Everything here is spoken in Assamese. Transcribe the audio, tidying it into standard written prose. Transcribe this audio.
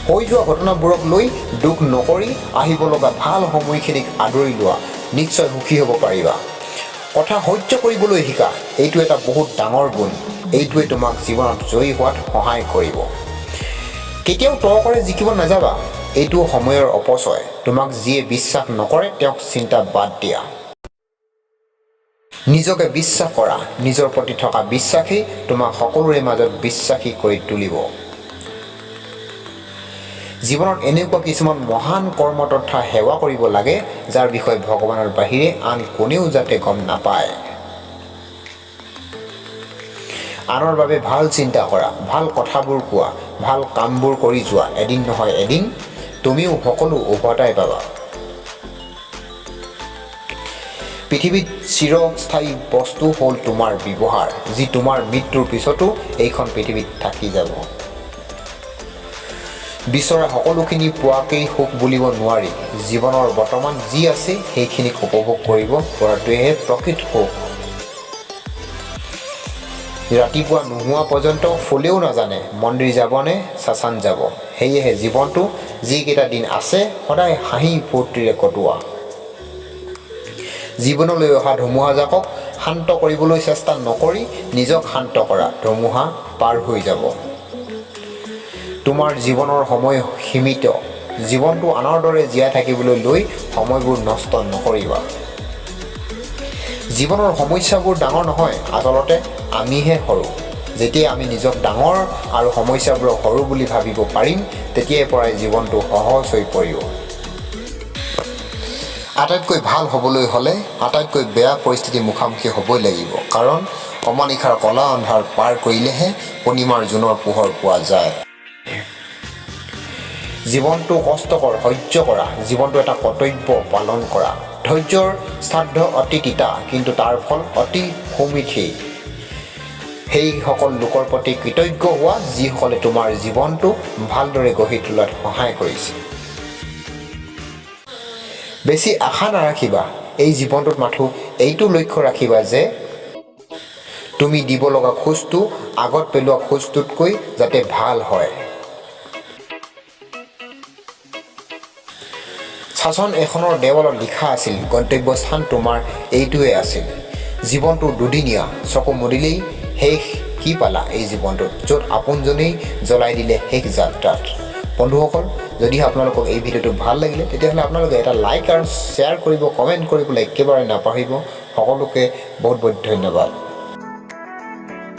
হৈ যোৱা ঘটনাবোৰক লৈ দুখ নকৰি আহিব লগা ভাল সময়খিনিক আদৰি লোৱা, নিশ্চয় সুখী হ'ব পাৰিবা। কথা সহ্য কৰিবলৈ শিকা, এইটো এটা বহুত ডাঙৰ গুণ। এইটোৱে তোমাক জীৱনত জয়ী হোৱাত সহায় কৰিব। কেতিয়াও তৰ্কৰে জিকিব নাযাবা, এইটো সময়ৰ অপচয়। তোমাক যিয়ে বিশ্বাস নকৰে তেওঁক চিন্তা বাদ দিয়া। নিজকে বিশ্বাস কৰা, নিজৰ প্ৰতি থকা বিশ্বাসেই তোমাক সকলোৰে মাজত বিশ্বাসী কৰি তুলিব। জীৱনত এনেকুৱা কিছুমান মহান কৰ্ম তথা সেৱা কৰিব লাগে, যাৰ বিষয়ে ভগৱানৰ বাহিৰে আন কোনেও যাতে গম নাপায়। আনৰ বাবে ভাল চিন্তা কৰা, ভাল কথাবোৰ কোৱা, ভাল কামবোৰ কৰি যোৱা। এদিন নহয় এদিন তুমিও সকলো উভতাই পাবা। পৃথিৱীত চিৰস্থায়ী বস্তু হ'ল তোমাৰ ব্যৱহাৰ, যি তোমাৰ মৃত্যুৰ পিছতো এইখন পৃথিৱীত থাকি যাব। বিচৰা সকলোখিনি পোৱাকেই সুখ বুলিব নোৱাৰি। জীৱনৰ বৰ্তমান যি আছে সেইখিনিক উপভোগ কৰিব পৰাটোৱেহে প্ৰকৃত সুখ। ৰাতিপুৱা নোহোৱা পৰ্যন্ত ফুলেও নাজানে মন্দিৰ যাবনে শ্মশান যাব। সেয়েহে জীৱনটো যিকেইটা দিন আছে সদায় হাঁহি ফূৰ্তিৰে কটোৱা। জীৱনলৈ অহা ধুমুহাজাকক শান্ত কৰিবলৈ চেষ্টা নকৰি নিজক শান্ত কৰা, ধুমুহা পাৰ হৈ যাব। তোমাৰ জীৱনৰ সময় সীমিত। জীৱনটো আনৰ দৰে জীয়াই থাকিবলৈ লৈ সময়বোৰ নষ্ট নকৰিবা। জীৱনৰ সমস্যাবোৰ ডাঙৰ নহয়, আচলতে আমিহে সৰু। যেতিয়া আমি নিজক ডাঙৰ আৰু সমস্যাবোৰক সৰু বুলি ভাবিব পাৰিম, তেতিয়াৰ পৰাই জীৱনটো সহজ হৈ পৰিব। আটাইতকৈ ভাল হ'বলৈ হ'লে আটাইতকৈ বেয়া পৰিস্থিতিৰ মুখামুখি হ'বই লাগিব। কাৰণ অমানিশাৰ কলা আন্ধাৰ পাৰ কৰিলেহে পূৰ্ণিমাৰ জোনৰ পোহৰ পোৱা যায়। জীৱনটো কষ্টকৰ, সহ্য কৰা। জীৱনটো এটা কৰ্তব্য পালন কৰা। ধৈৰ্যৰ শ্ৰাদ্ধ অতি তিতা, কিন্তু তাৰ ফল অতি সুমিঠি। সেইসকল লোকৰ প্ৰতি কৃতজ্ঞ হোৱা, যিসকলে তোমাৰ জীৱনটো ভালদৰে গঢ়ি তোলাত সহায় কৰিছে। বেছি আশা নাৰাখিবা। এই জীৱনটোত মাথো এইটো লক্ষ্য ৰাখিবা যে তুমি দিব লগা খোজটো আগত পেলোৱা খোজটোতকৈ যাতে ভাল হয়। শাসন এখনৰ দেৱালত লিখা আছিল, গন্তব্যস্থান তোমাৰ এইটোৱে আছিল। জীৱনটো দুদিনীয়া, চকু মুদিলেই শেষ কি পালা এই জীৱনটোত, য'ত আপোনজনেই জ্বলাই দিলে শেষ যাত্ৰাত। বন্ধুসকল, যদি আপোনালোকক এই ভিডিঅ'টো ভাল লাগিলে তেতিয়াহ'লে আপোনালোকে এটা লাইক আৰু শ্বেয়াৰ কৰিব, কমেণ্ট কৰিবলৈ একেবাৰে নাপাহৰিব। সকলোকে বহুত বহুত ধন্যবাদ।